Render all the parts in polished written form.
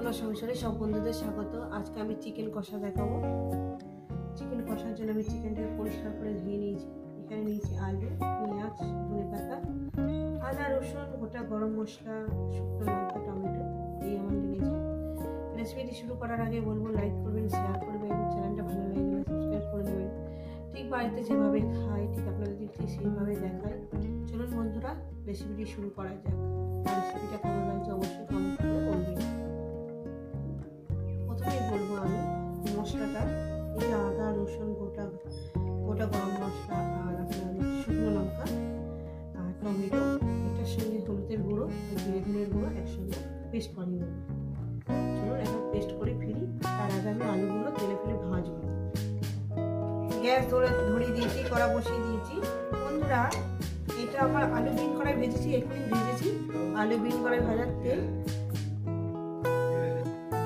রান্নার সংসারে সব বন্ধুদের স্বাগত। আজকে আমি চিকেন কষা দেখাবো। চিকেন কষার জন্য আমি চিকেনটাকে পরিষ্কার করে ধুয়ে নিয়েছি। এখানে নিয়েছি আলু, পেঁয়াজ, ধনেপাতা, আদা, রসুন, গোটা গরম মশলা, শুকনো লঙ্কা, টমেটো এই আমার লেগেছে। রেসিপিটি শুরু করার আগে বলবো লাইক করবেন, শেয়ার করবেন, চ্যানেলটা ভালো লাগলে সাবস্ক্রাইব করে দেবেন। ঠিক বাড়িতে যেভাবে খাই ঠিক আপনাদের ঠিক সেইভাবে দেখাই। চলুন বন্ধুরা রেসিপিটি শুরু করা যাক। রেসিপিটা কেমন লাগছে অবশ্যই কমেন্ট করে বলবেন। প্রথমেই বলবো আমি মশলাটা, এই যে আদা, রসুন, গোটা গরম মশলা আর আপনার শুকনো লঙ্কা আর টমেটো, এটার সঙ্গে হলুদের গুঁড়ো জিরে ধনের গুঁড়ো একসঙ্গে পেস্ট বানিয়ে নেবো। চলুন এখন পেস্ট করে ফিরি। তার আগে আমি আলুগুলো তেলে ফেলে ভাজবো। গ্যাস ধরিয়ে দিয়েছি, কড়া বসিয়ে দিয়েছি। বন্ধুরা এটা আমার আলু বিন কড়াই ভেজেছি, এক্ষুনি ভেজেছি আলু বিন কড়াই ভাজার তেল।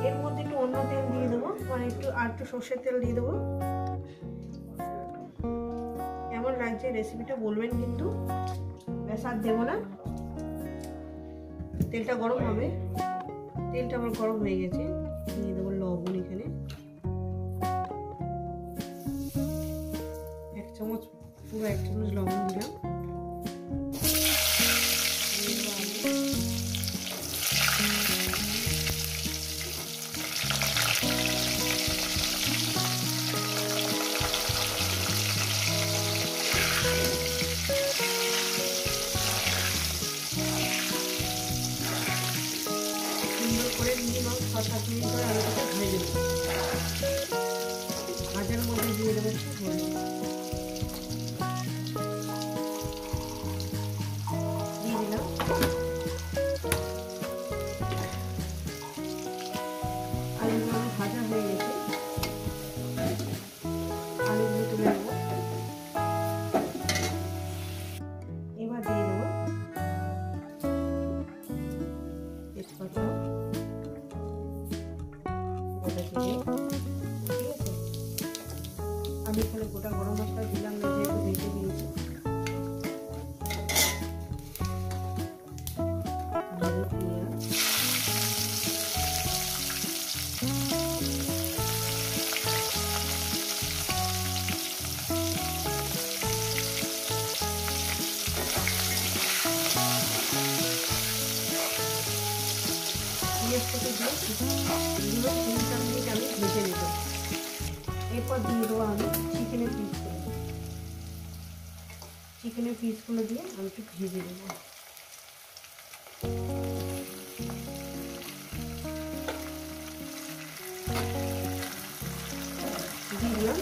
এর মধ্যে একটু অন্য তেল দিয়ে দেবো, মানে একটু সর্ষের তেল দিয়ে দেবো। কেমন লাগছে রেসিপিটা বলবেন কিন্তু, ব্যাস আর দেবো না। তেলটা গরম হবে, তেলটা আমার গরম হয়ে গেছে। দিয়ে দেবো লবণ, এখানে 1 চামচ, পুরো 1 চামচ লবণ দিলাম। সুন্দর করে মিনিমাম 6-7 মিনিট করে আলুটাকে ভেজে দেবো। ভাজার মধ্যে দিয়ে দেবো একটু হলুদ, দিয়ে দিলাম। আলুগুলো আমার ভাজা হয়ে গেছে, আলুগুলো তুলে নেবো। এবার দিয়ে দেবো তেজপাতা, গোটা জিরে, ঠিক আছে। আমি এখানে গোটা গরম মশলা দিলাম না, যেহেতু ভেজে দিয়েছি। এরপর দিয়ে দেবো আমি চিকেনের পিসগুলো দিয়ে আমি একটু ভেজে দেবো। দিয়ে দিলাম।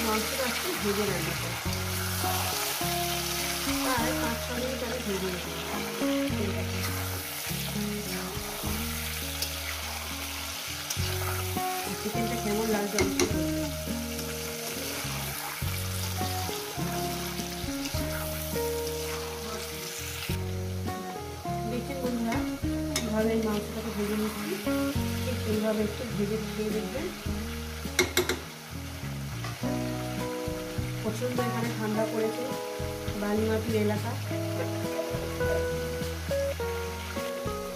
মাংসটা একটু ভেজে রান্না করবো, প্রায় 5-6 মিনিট আমি ভেজে নেব। চিকেনটা কেমন লাগছে দেখছেন বন্ধুরা, কীভাবে এই মাংসটাকে ভেজে নিচ্ছি, ঠিক সেইভাবে একটু ভেজে খেয়ে দেখবেন। প্রচণ্ড এখানে ঠান্ডা পড়েছে, বালি মাটির এলাকা।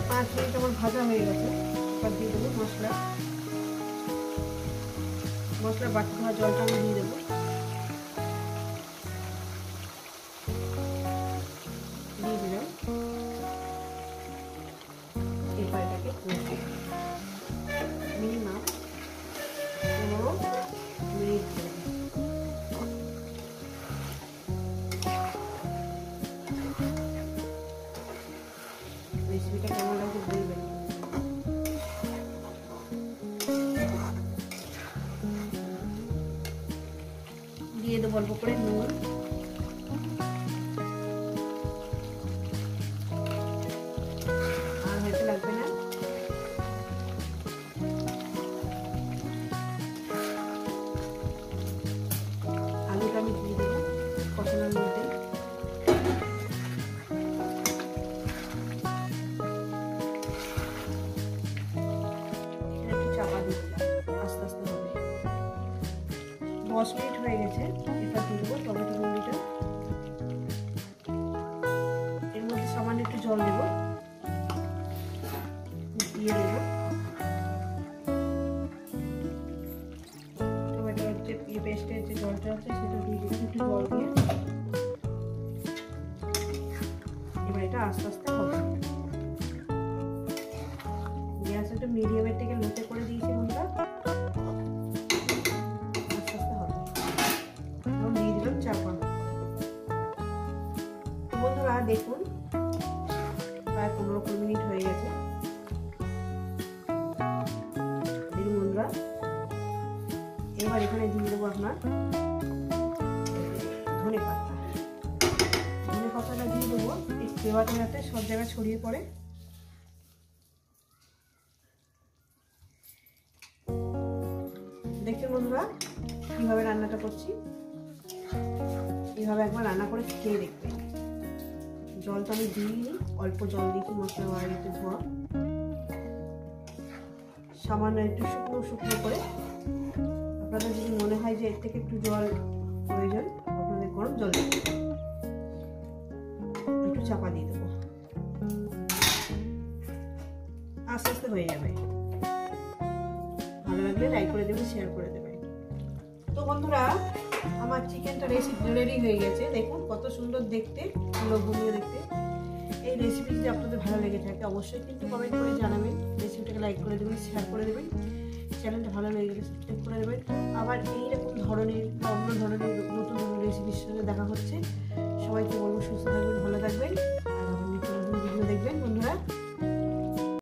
5 মিনিট আমার ভাজা হয়ে গেছে। এবার দিয়ে দেবো মশলা বাটি ধোয়া জলটা আমি দিয়ে দেবো। দিয়ে দিলাম। এবার এটাকে মিনিমাম 15 মিনিট দেবো। রেসিপিটা কেমন লাগছে বলবেন। দিয়ে দেবো অল্প করে নুন, আর হয়তো লাগবে না। আলুটা আমি দিয়ে দেবো কষানোর মধ্যে। একটু চাপা দিয়ে দিলাম, আস্তে আস্তে হবে। 10 মিনিট হয়ে গেছে। এটা দিয়ে দেবো টমেটো গুঁড়িটা। এর মধ্যে সামান্য একটু জল দেব, দিয়ে দেবো টমেটোর যে পেস্টের যে জলটা আছে সেটা দিয়ে দেবো একটু জল দিয়ে। এবার এটা আস্তে আস্তে হবে। গ্যাস একটু মিডিয়ামের থেকে লোতে করে দিয়েছি বন্ধুরা, আস্তে আস্তে হবে। এবং দিয়ে দিলাম চাপা। তো বন্ধুরা দেখুন প্রায় 15-20 মিনিট হয়ে গেছে। দেখুন বন্ধুরা, এবার এখানে দিয়ে দেবো আপনার ধনে পাতা। ধনে পাতাটা দিয়ে দেবো এই ফ্লেভারটা যাতে সব জায়গায় ছড়িয়ে পড়ে। দেখুন বন্ধুরা কিভাবে রান্নাটা করছি, এইভাবে একবার রান্না করে খেয়ে দেখবেন। জলটা আমি দিইনি, অল্প জল দিয়েছি মশলা বাড়িতে ধোয়া, সামান্য একটু শুকনো শুকনো করে। আপনাদের যদি মনে হয় যে এর থেকে একটু জল প্রয়োজন, আপনাদের গরম জল দিতে একটু চাপা দিয়ে দেবো, আস্তে আস্তে হয়ে যাবে। ভালো লাগলে লাইক করে দেবেন, শেয়ার করে দেবেন। তো বন্ধুরা আমার চিকেনটা রেসিপি রেডি হয়ে গেছে। দেখুন কত সুন্দর দেখতে, লোভনীয় দেখতে। এই রেসিপি যদি আপনাদের ভালো লেগে থাকে অবশ্যই কিন্তু কমেন্ট করে জানাবেন। রেসিপিটাকে লাইক করে দেবেন, শেয়ার করে দেবেন। চ্যানেলটা ভালো লেগে গেলে সাবস্ক্রাইব করে দেবেন। আবার এইরকম ধরনের অন্য ধরনের নতুন নতুন রেসিপির সঙ্গে দেখা হচ্ছে। সবাইকে বলবো সুস্থ থাকবেন, ভালো থাকবেন, আর নতুন নতুন ভিডিও দেখবেন।